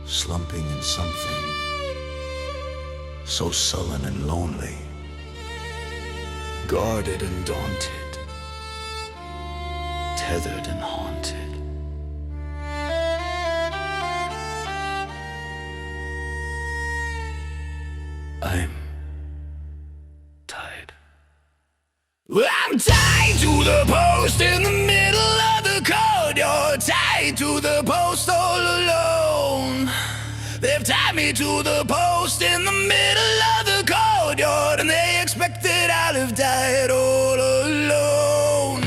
slumping in something so sullen and lonely, guarded and daunted, tethered and haunted. I'm tied. I'm tied to the post in the middle of the courtyard, tied to the post all alone. They've tied me to the post in the middle of the courtyard, and they expect that I'll have died all alone.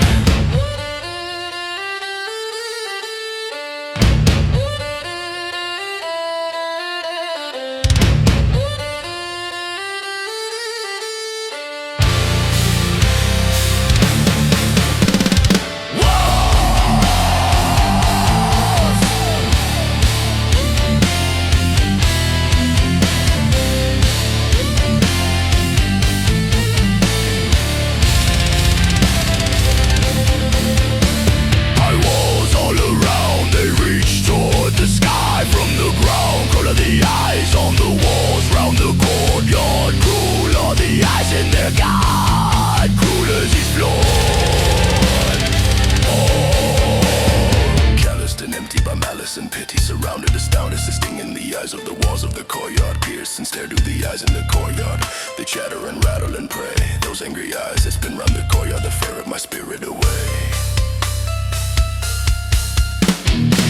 And pity surrounded, astounded, assisting in the eyes of the walls of the courtyard. Pierce and stare to the eyes in the courtyard. They chatter and rattle and pray. Those angry eyes that spin round the courtyard, the ferret my spirit away.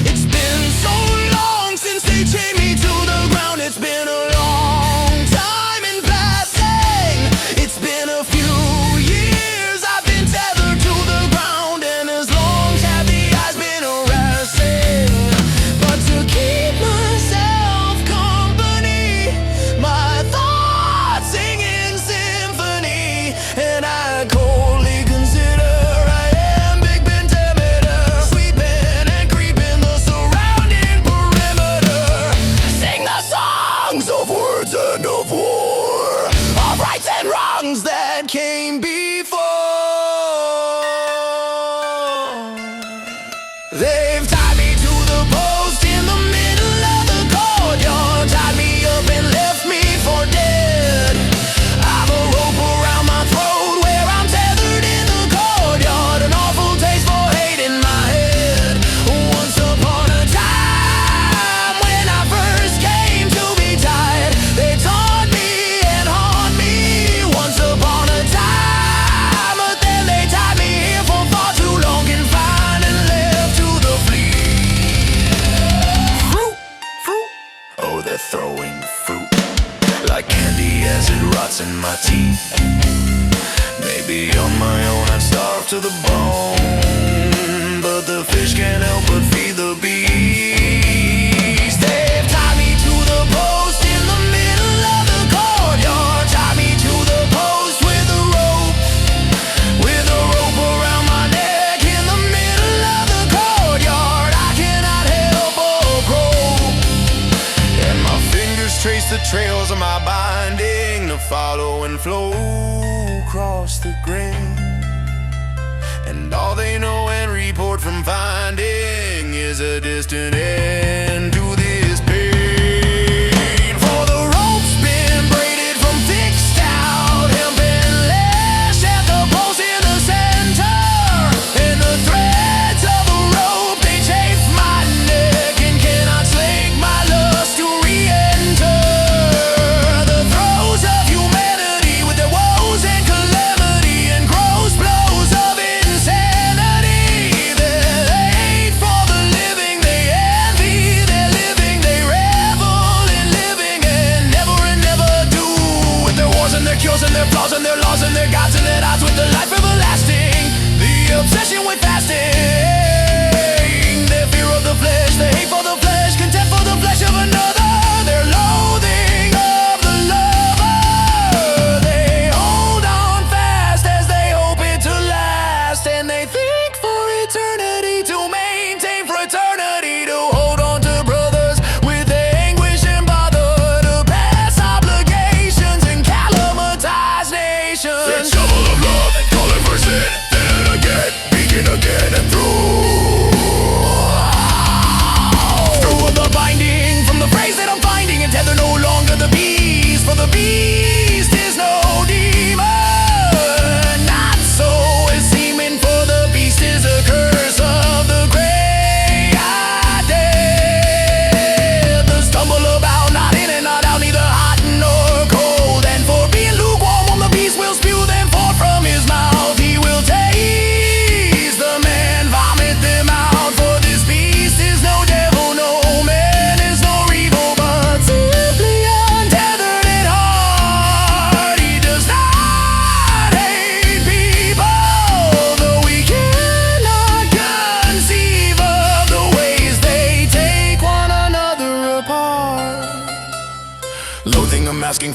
It's been so long since they chained me to the ground. It's been a long time in passing. It's been a few years I've been tethered to the ground, and as long have the eyes been harassing. To keep myself company, my thoughts sing in symphony, and I coldly consider I am Big pentameter, sweeping and creeping the surrounding perimeter. Sing the songs of words and of war, of rights and wrongs that came before. They've tied me to the post in the middle of the courtyard, tied me up and left me for dead. I've a rope around my throat where I'm tethered in the courtyard, an awful taste for hate in my head. Once upon a time, when I first came to be tied, they taunt me and haunt me. Once upon a time, but then they tied me here for far too long, confined and left to the fleet. Oh, they're throwing fruit like candy as it rots in my teeth. Maybe on my own I'd starve to the bone, but the fish can't help but feed the beast. They've tied me to the post in the middle of the courtyard, tied me to the post with a rope around my neck in the middle of the courtyard. I cannot help but grope, and my fingers trace the trails of my binding to follow and flow across the grain. And all they know and report from finding is a distant end to this pain. For the rope's been braided from fixed out hempen lash at the post in the center, and the threads of the rope they chafe my neck and cannot slake my lust to re-enter the throes of humanity with their woes and calamity and gross blows of insanity. They hate for the living, they envy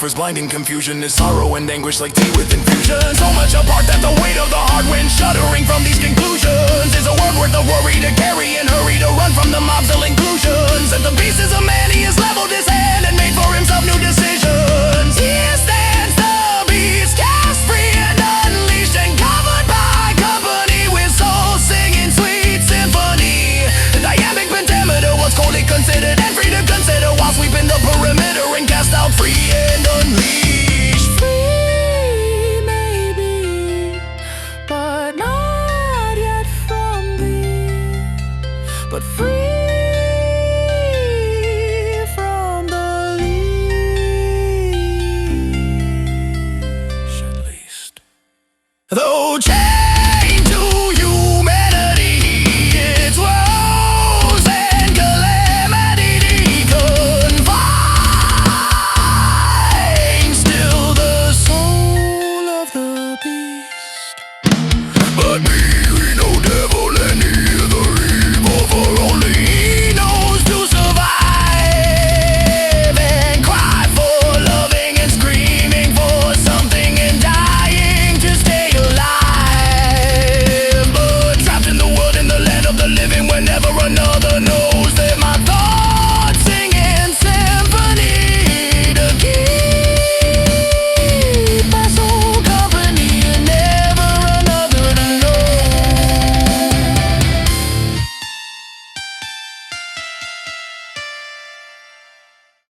first blinding confusion is sorrow and anguish like tea with infusion. So much apart that the weight of the heart went shuddering from these conclusions. Is a word worth the worry to carry and hurry to run from the mob's ill inclusions. At the pieces of man he has leveled his hand and made for himself new decisions. Here stands the beast, cast free and unleashed and covered by company with souls singing sweet symphony. The dynamic pentameter was coldly considered and free to consider while sweeping the perimeter and cast out free and unleashed. Free maybe, but not yet from thee, but free